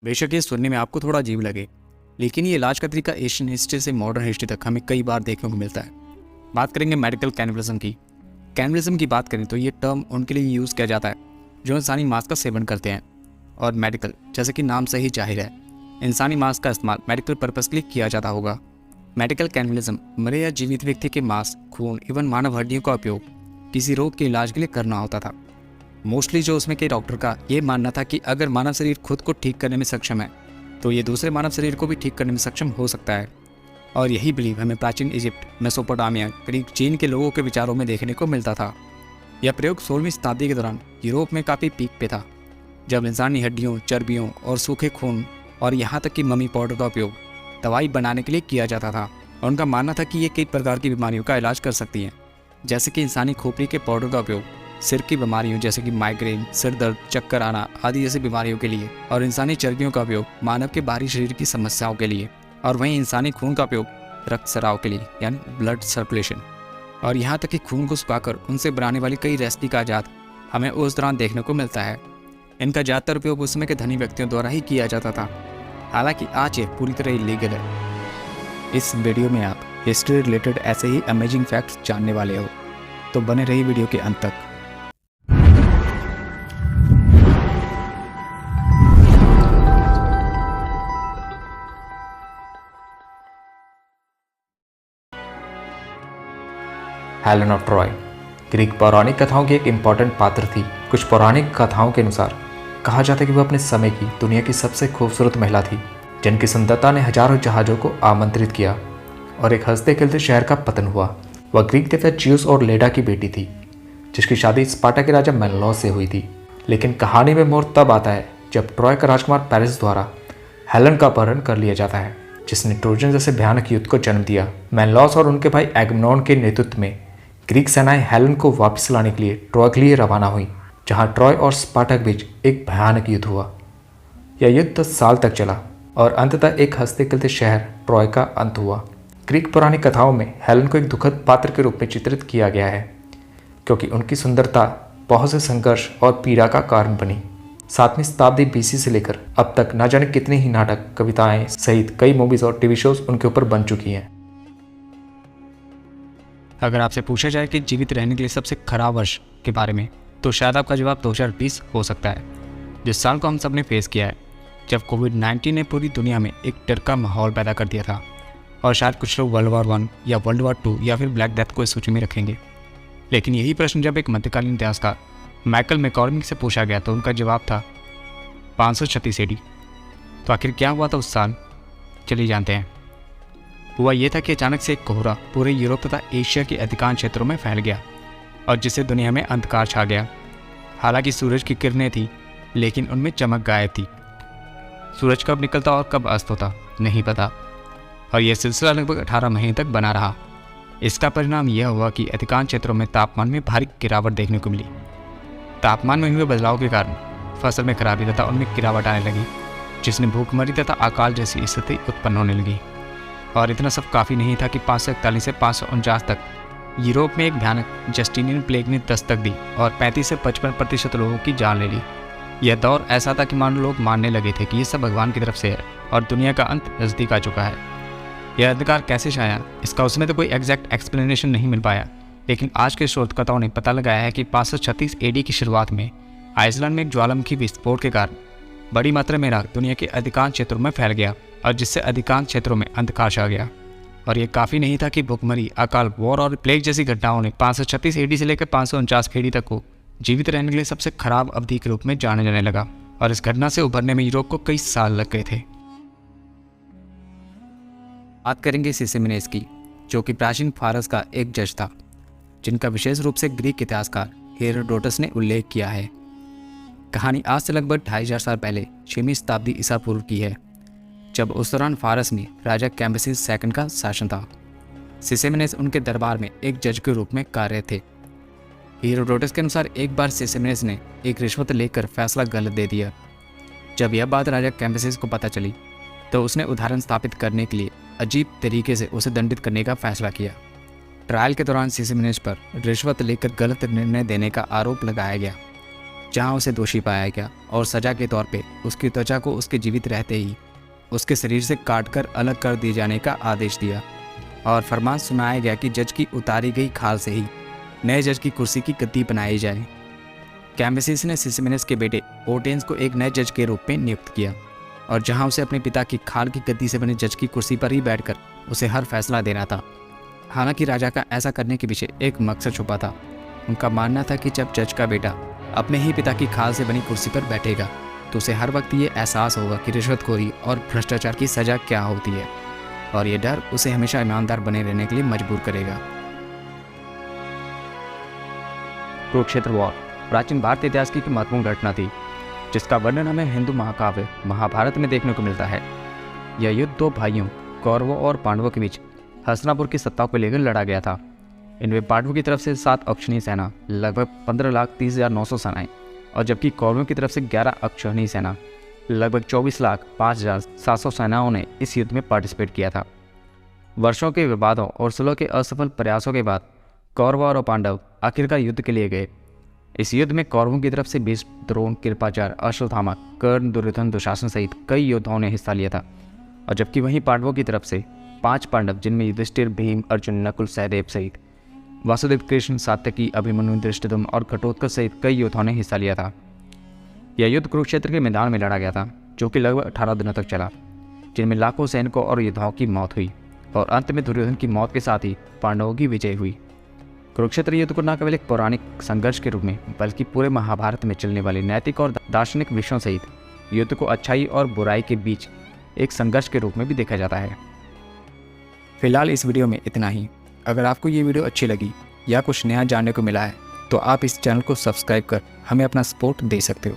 बेशक ये सुनने में आपको थोड़ा अजीब लगे, लेकिन ये इलाज का तरीका एशियन हिस्ट्री से मॉडर्न हिस्ट्री तक हमें कई बार देखने को मिलता है। बात करेंगे मेडिकल कैनिबलिज्म की। कैनिबलिज्म की बात करें तो ये टर्म उनके लिए यूज़ किया जाता है जो इंसानी मांस का सेवन करते हैं, और मेडिकल जैसे कि नाम से ही जाहिर है इंसानी मांस का इस्तेमाल मेडिकल पर्पस के लिए किया जाता होगा। मेडिकल कैनिबलिज्म मरे या जीवित व्यक्ति के मांस, खून, इवन मानव हड्डियों का उपयोग किसी रोग के इलाज के लिए करना होता था। मोस्टली जो उसमें के डॉक्टर का ये मानना था कि अगर मानव शरीर खुद को ठीक करने में सक्षम है तो ये दूसरे मानव शरीर को भी ठीक करने में सक्षम हो सकता है। और यही बिलीव हमें प्राचीन इजिप्ट, मेसोपोटामिया, करीब चीन के लोगों के विचारों में देखने को मिलता था। यह प्रयोग 16वीं शताब्दी के दौरान यूरोप में काफ़ी पीक पे था, जब इंसानी हड्डियों, चर्बियों और सूखे खून और यहाँ तक कि मम्मी पाउडर का उपयोग दवाई बनाने के लिए किया जाता था। और उनका मानना था कि ये कई प्रकार की बीमारियों का इलाज कर सकती हैं, जैसे कि इंसानी खोपड़ी के पाउडर का उपयोग सिर की बीमारियों जैसे कि माइग्रेन, सिर दर्द, चक्कर आना आदि जैसी बीमारियों के लिए, और इंसानी चर्बियों का उपयोग मानव के बाहरी शरीर की समस्याओं के लिए, और वहीं इंसानी खून का उपयोग रक्त सराव के लिए यानी ब्लड सर्कुलेशन, और यहाँ तक कि खून को सुखाकर उनसे बनाने वाली कई रेसिपी का इजाद हमें उस दौरान देखने को मिलता है। इनका ज़्यादातर उपयोग उस समय के धनी व्यक्तियों द्वारा ही किया जाता था, हालांकि आज ये पूरी तरह इलीगल है। इस वीडियो में आप हिस्ट्री रिलेटेड ऐसे ही अमेजिंग फैक्ट्स जानने वाले हो, तो बने रहिए वीडियो के अंत तक। हेलेन ऑफ ट्रॉय ग्रीक पौराणिक कथाओं की एक इम्पॉर्टेंट पात्र थी। कुछ पौराणिक कथाओं के अनुसार कहा जाता है कि वह अपने समय की दुनिया की सबसे खूबसूरत महिला थी, जिनकी सुंदरता ने हजारों जहाज़ों को आमंत्रित किया और एक हंसते खेलते शहर का पतन हुआ। वह ग्रीक देवता ज़्यूस और लेडा की बेटी थी, जिसकी शादी स्पार्टा के राजा मेनलॉस से हुई थी। लेकिन कहानी में मोड़ तब आता है जब ट्रॉय का राजकुमार पेरिस द्वारा हेलेन का अपहरण कर लिया जाता है, जिसने ट्रोजन जैसे भयानक युद्ध को जन्म दिया। मेनलॉस और उनके भाई एगमनॉन के नेतृत्व में ग्रीक सेनाएं हेलेन को वापस लाने के लिए ट्रॉय के लिए रवाना हुई, जहां ट्रॉय और स्पार्टा के बीच एक भयानक युद्ध हुआ। यह युद्ध 10 साल तक चला और अंततः एक हंसते खेलते शहर ट्रॉय का अंत हुआ। ग्रीक पौराणिक कथाओं में हेलेन को एक दुखद पात्र के रूप में चित्रित किया गया है, क्योंकि उनकी सुंदरता बहुत से संघर्ष और पीड़ा का कारण बनी। 7वीं शताब्दी बीसी से लेकर अब तक न जाने कितने ही नाटक, कविताएं सहित कई मूवीज और टीवी शोज उनके ऊपर बन चुकी हैं। अगर आपसे पूछा जाए कि जीवित रहने के लिए सबसे खराब वर्ष के बारे में, तो शायद आपका जवाब 2020 हो सकता है, जिस साल को हम सब ने फेस किया है, जब कोविड-19 ने पूरी दुनिया में एक डर का माहौल पैदा कर दिया था। और शायद कुछ लोग वर्ल्ड वॉर 1 या वर्ल्ड वॉर 2 या फिर ब्लैक डेथ को इस सूची में रखेंगे। लेकिन यही प्रश्न जब एक मध्यकालीन इतिहासकार माइकल मैकॉर्मिक से पूछा गया तो उनका जवाब था 536 AD। तो आखिर क्या हुआ था उस साल, चलिए जानते हैं। हुआ ये था कि अचानक से एक कोहरा पूरे यूरोप तथा एशिया के अधिकांश क्षेत्रों में फैल गया और जिससे दुनिया में अंधकार छा गया। हालांकि सूरज की किरणें थी, लेकिन उनमें चमक गायब थी। सूरज कब निकलता और कब अस्त होता नहीं पता, और यह सिलसिला लगभग 18 महीने तक बना रहा। इसका परिणाम यह हुआ कि अधिकांश क्षेत्रों में तापमान में भारी गिरावट देखने को मिली। तापमान में हुए बदलाव के कारण फसल में खराबी तथा उनमें गिरावट आने लगी, जिसने भूखमरी तथा अकाल जैसी स्थिति उत्पन्न होने लगी। और इतना सब काफ़ी नहीं था कि 541 से 549 तक यूरोप में एक भयानक जस्टिनियन प्लेग ने दस्तक दी और 35 से 55% लोगों की जान ले ली। यह दौर ऐसा था कि मानो लोग मानने लगे थे कि ये सब भगवान की तरफ से है और दुनिया का अंत नज़दीक आ चुका है। यह अंधकार कैसे छाया, इसका उसमें तो कोई एग्जैक्ट एक्सप्लेनेशन नहीं मिल पाया, लेकिन आज के शोधकर्ताओं ने पता लगाया है कि 536 AD की शुरुआत में आइसलैंड में एक ज्वालामुखी विस्फोट के कारण बड़ी मात्रा में राख दुनिया के अधिकांश क्षेत्रों में फैल गया और जिससे अधिकांश क्षेत्रों में अंधकार छा गया। और ये काफ़ी नहीं था कि भूखमरी, अकाल, वॉर और प्लेग जैसी घटनाओं ने 536 AD से लेकर 549 AD तक को जीवित रहने के लिए सबसे खराब अवधि के रूप में जाने जाने लगा, और इस घटना से उभरने में यूरोप को कई साल लग गए थे। बात करेंगे सिसिमेनेस की, जो कि प्राचीन फारस का एक जज था, जिनका विशेष रूप से ग्रीक इतिहासकार हेरोडोटस ने उल्लेख किया है। कहानी आज से लगभग 2500 साल पहले 6वीं शताब्दी ईसा पूर्व की है, जब उस दौरान फारस में राजा कैम्बिसेस II का शासन था। सिसिमेनेस उनके दरबार में एक जज के रूप में कार्यरत थे। हेरोडोटस के अनुसार एक बार सिसिमेनेस ने एक रिश्वत लेकर फैसला गलत दे दिया। जब यह बात राजा कैम्बिसेस को पता चली तो उसने उदाहरण स्थापित करने के लिए अजीब तरीके से उसे दंडित करने का फैसला किया। ट्रायल के दौरान सिसिमेनेस पर रिश्वत लेकर गलत निर्णय देने का आरोप लगाया गया। जहां उसे दोषी पाया गया और सजा के तौर पे उसकी त्वचा को उसके जीवित रहते ही उसके शरीर से काटकर अलग कर दिए जाने का आदेश दिया और फरमान सुनाया गया कि जज की उतारी गई खाल से ही नए जज की कुर्सी की गद्दी बनाई जाए। कैम्बिसेस ने सिसिमिनस के बेटे ओटेंस को एक नए जज के रूप में नियुक्त किया और जहां उसे अपने पिता की खाल की गद्दी से बने जज की कुर्सी पर ही बैठकर उसे हर फैसला देना था। हालांकि राजा का ऐसा करने के पीछे एक मकसद छुपा था। उनका मानना था कि जब जज का बेटा अपने ही पिता की खाल से बनी कुर्सी पर बैठेगा तो उसे हर वक्त ये एहसास होगा कि रिश्वतखोरी और भ्रष्टाचार की सज़ा क्या होती है और ये डर उसे हमेशा ईमानदार बने रहने के लिए मजबूर करेगा। कुरुक्षेत्र वॉर प्राचीन भारतीय इतिहास की एक महत्वपूर्ण घटना थी जिसका वर्णन हमें हिंदू महाकाव्य महाभारत में देखने को मिलता है। यह युद्ध दो भाइयों कौरवों और पांडवों के बीच हस्तिनापुर की सत्ता को लेकर लड़ा गया था। इनमें पांडवों की तरफ से 7 अक्षौहिणी सेना लगभग 15,30,900 सेनाएं और जबकि कौरवों की तरफ से 11 अक्षौहिणी सेना लगभग 24,05,700 सेनाओं ने इस युद्ध में पार्टिसिपेट किया था। वर्षों के विवादों और सुलह के असफल प्रयासों के बाद कौरव और पांडव आखिरकार युद्ध के लिए गए। इस युद्ध में कौरवों की तरफ से भीष्म, द्रोण, कृपाचार्य, अश्वत्थामा, कर्ण, दुर्योधन, दुशासन सहित कई योद्धाओं ने हिस्सा लिया था और जबकि वहीं पांडवों की तरफ से 5 पांडव जिनमें युधिष्ठिर, भीम, अर्जुन, नकुल, सहदेव सहित वासुदेव, कृष्ण, सात्यकी, अभिमन्यु, धृष्टद्युम्न और घटोत्कच सहित कई योद्धाओं ने हिस्सा लिया था। यह युद्ध कुरुक्षेत्र के मैदान में लड़ा गया था जो कि लगभग 18 दिनों तक चला, जिनमें लाखों सैनिकों और योद्धाओं की मौत हुई और अंत में दुर्योधन की मौत के साथ ही पांडवों की विजय हुई। कुरुक्षेत्र युद्ध को न केवल एक पौराणिक संघर्ष के रूप में बल्कि पूरे महाभारत में चलने वाले नैतिक और दार्शनिक विषयों सहित युद्ध को अच्छाई और बुराई के बीच एक संघर्ष के रूप में भी देखा जाता है। फिलहाल इस वीडियो में इतना ही। अगर आपको ये वीडियो अच्छी लगी या कुछ नया जानने को मिला है तो आप इस चैनल को सब्सक्राइब कर हमें अपना सपोर्ट दे सकते हो।